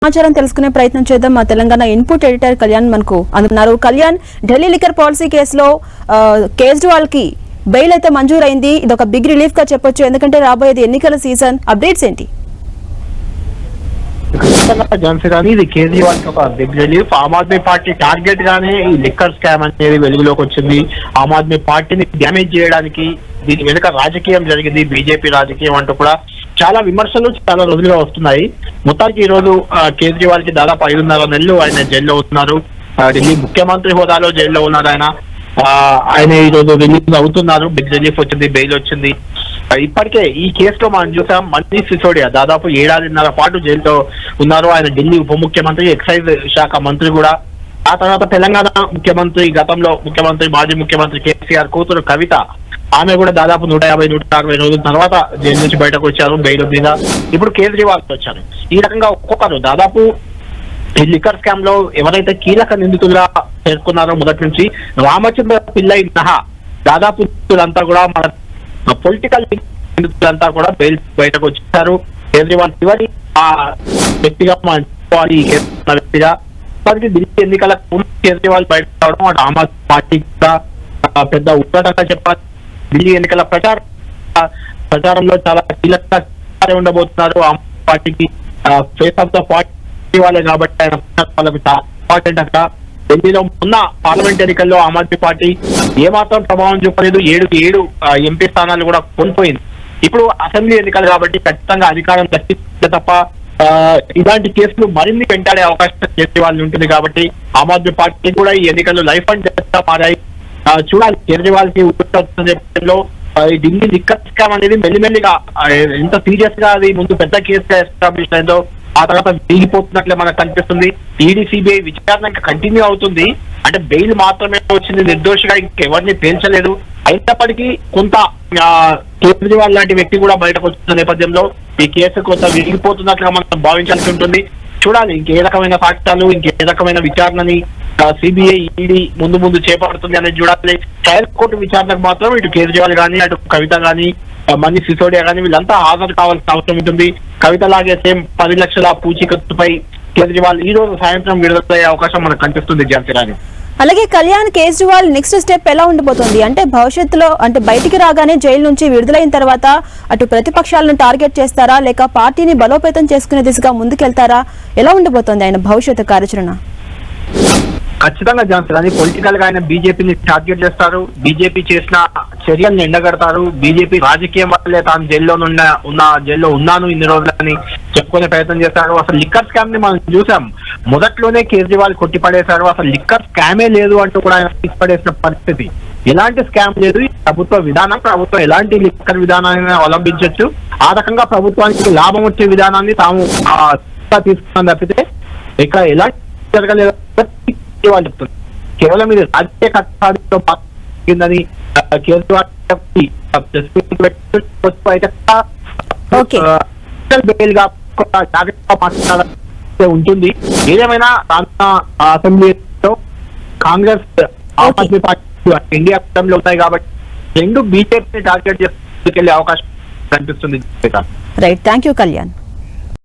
సమాచారం తెలుసుకునే ప్రయత్నం చేద్దాం. మా తెలంగాణ ఇన్పుట్ ఎడిటర్ కళ్యాణ్ మనకు అందుకున్నారు. కళ్యాణ్, ఢిల్లీ లిక్కర్ పాలసీ కేసులో కేజ్రీవాల్ కి బెయిల్ అయితే మంజూరైంది. ఇది ఒక బిగ్ రిలీఫ్ గా చెప్పొచ్చు, ఎందుకంటే రాబోయేది ఎన్నికల సీజన్. అప్డేట్స్ ఏంటి? ఇది కేజ్రీవాల్ ఒక big relief. Aam Aadmi party target గానే ఈ లిక్కర్ స్కామ్ అనేది వెలుగులోకి వచ్చింది. ఆమ్ ఆద్మీ పార్టీని డ్యామేజ్ చేయడానికి దీని వెనుక రాజకీయం జరిగింది, బీజేపీ రాజకీయం అంటూ కూడా చాలా విమర్శలు చాలా రోజులుగా వస్తున్నాయి. మొత్తానికి ఈ రోజు కేజ్రీవాల్ కి దాదాపు 5.5 నెలలు ఆయన జైల్లో ఉన్నారు. ఢిల్లీ ముఖ్యమంత్రి హోదాలో జైల్లో ఉన్నారు ఆయన ఈ రోజు రిలీజ్ అవుతున్నారు. బిగ్ రిలీఫ్ వచ్చింది, బెయిల్ వచ్చింది. ఇప్పటికే ఈ కేసులో మనం చూసాం, మనీష్ సిసోడియా దాదాపు 7.5 పాటు జైల్లో ఉన్నారు. ఆయన ఢిల్లీ ఉప ముఖ్యమంత్రి, ఎక్సైజ్ శాఖ మంత్రి కూడా. ఆ తర్వాత తెలంగాణ ముఖ్యమంత్రి, గతంలో ముఖ్యమంత్రి, మాజీ ముఖ్యమంత్రి కేసీఆర్ కూతురు కవిత, ఆమె కూడా దాదాపు 150-160 రోజుల తర్వాత జైలు నుంచి బయటకు వచ్చారు బెయిల్ మీద. ఇప్పుడు కేజ్రీవాల్ వచ్చారు. ఈ రకంగా ఒక్కొక్కరు దాదాపు ఈ లిక్కర్ స్కామ్ లో ఎవరైతే కీలక నిందితులుగా పేర్కొన్నారో మొదటి నుంచి రామచంద్ర పిల్లై సహా దాదాపు నిందితులంతా కూడా మన పొలిటికల్ నిందితులంతా కూడా బెయిల్ బయటకు వచ్చారు. కేజ్రీవాల్ చివరి ఆ వ్యక్తిగా మనం ఈ వ్యక్తిగా ఢిల్లీ ఎన్నికలకు ముందు కేజ్రీవాల్ బయట రావడం అటు ఆమ్ ఆద్మీ పార్టీ కూడా పెద్ద ఉద్ఘాటనగా చెప్పాలి. ఢిల్లీ ఎన్నికల ప్రచారంలో చాలా కీలకంగా ఉండబోతున్నారు. ఆమ్ ఆద్మీ పార్టీకి ఫేస్ ఆఫ్ ద పార్టీ వాళ్ళే కాబట్టి ఆయన వాళ్ళకి ఇంపార్టెంట్. అక్కడ ఢిల్లీలో ఉన్న పార్లమెంట్ ఎన్నికల్లో ఆమ్ ఆద్మీ పార్టీ ఏమాత్రం ప్రభావం చూపలేదు. 7 ఎంపీ స్థానాలు కూడా కోల్పోయింది. ఇప్పుడు అసెంబ్లీ ఎన్నికలు కాబట్టి ఖచ్చితంగా అధికారం దక్కితే తప్ప ఇలాంటి కేసులు మరిన్ని వెంటాడే అవకాశం కేజ్రీవాల్ ఉంటుంది. కాబట్టి ఆమ్ ఆద్మీ పార్టీ కూడా ఈ ఎన్నికల్లో లైఫ్ అండ్ డెత్ గా మారాయి. చూడాలి కేజ్రీవాల్ కి నేపథ్యంలో ఈ ఢిల్లీ లిక్కర్ స్కామ్ అనేది మెల్లిమెల్లిగా ఎంత సీరియస్ గా అది ముందు పెద్ద కేసుగా ఎస్టాబ్లిష్ అయిందో ఆ తర్వాత వీగిపోతున్నట్లే మనకు కనిపిస్తుంది. ఈడీ, సిబిఐ విచారణ ఇంకా కంటిన్యూ అవుతుంది. అంటే బెయిల్ మాత్రమే వచ్చింది, నిర్దోషిగా ఇంకెవరిని తేల్చలేదు. అయినప్పటికీ కొంత కేజ్రీవాల్ లాంటి వ్యక్తి కూడా బయటకు వచ్చిన నేపథ్యంలో ఈ కేసు కొంత విరిగిపోతున్నట్లుగా మనం భావించాల్సి ఉంటుంది. చూడాలి ఇంకే రకమైన సాక్ష్యాలు, ఇంకే రకమైన విచారణని సిబిఐ, ఈడీ ముందు చేపడుతుంది అనేది చూడాలి. ట్రయల్ కోర్టు విచారణకు మాత్రం ఇటు కేజ్రీవాల్ కానీ, అటు కవిత కానీ, మనీష్ సిసోడియా కానీ వీళ్ళంతా హాజరు కావాల్సిన అవసరం ఉంటుంది. కవిత లాగే సేమ్ 10 లక్షల పూచీకత్తుపై కేజ్రీవాల్ ఈ రోజు సాయంత్రం విడుదలయ్యే అవకాశం మనకు కనిపిస్తుంది. ఝాన్సీ. అలాగే కళ్యాణ్, కేజ్రీవాల్ నెక్స్ట్ స్టెప్ ఎలా ఉండబోతోంది? అంటే భవిష్యత్తులో అంటే బయటికి రాగానే జైలు నుంచి విడుదలైన తర్వాత అటు ప్రతిపక్షాలను టార్గెట్ చేస్తారా, లేక పార్టీని బలోపేతం చేసుకునే దిశగా ముందుకెళ్తారా? ఎలా ఉండబోతోంది ఆయన భవిష్యత్తు కార్యాచరణ? ఖచ్చితంగా ఝాన్సీ, పొలిటికల్ గా ఆయన బీజేపీని టార్గెట్ చేస్తారు. బీజేపీ చేసిన చర్యల్ని ఎండగడతారు. బీజేపీ రాజకీయం వల్లే తాను జైల్లో ఉన్నాను ఇన్ని రోజులని చెప్పుకునే ప్రయత్నం చేస్తారు. అసలు లిక్కర్ స్కామ్ ని మనం చూసాం, మొదట్లోనే కేజ్రీవాల్ కొట్టిపడేశారు. అసలు లిక్కర్ స్కామే లేదు అంటూ కూడా ఆయన తీసిపడేసిన పరిస్థితి. ఎలాంటి స్కామ్ లేదు, ప్రభుత్వ విధానం, ప్రభుత్వం ఎలాంటి లిక్కర్ విధానాన్ని అవలంబించవచ్చు, ఆ రకంగా ప్రభుత్వానికి లాభం వచ్చే విధానాన్ని తాము తీసుకున్నాం తప్పితే ఇక్కడ ఎలాంటి జరగలేదు వాళ్ళు చెప్తున్నారు. కేవలం ఇది రాజకీయ కక్షతో కిందని కేజ్రీవాల్ బెయిల్ గా జాగ్రత్తగా మాట్లాడాల్సి ఉంటుంది. ఏదేమైనా అసెంబ్లీలో కాంగ్రెస్, ఆమ్ ఆద్మీ పార్టీ, ఇండియా కూటమిలో ఉన్నాయి కాబట్టి రెండు బీజేపీని టార్గెట్ చేసుకెళ్లే అవకాశం కనిపిస్తుంది. Right, thank you Kalyan.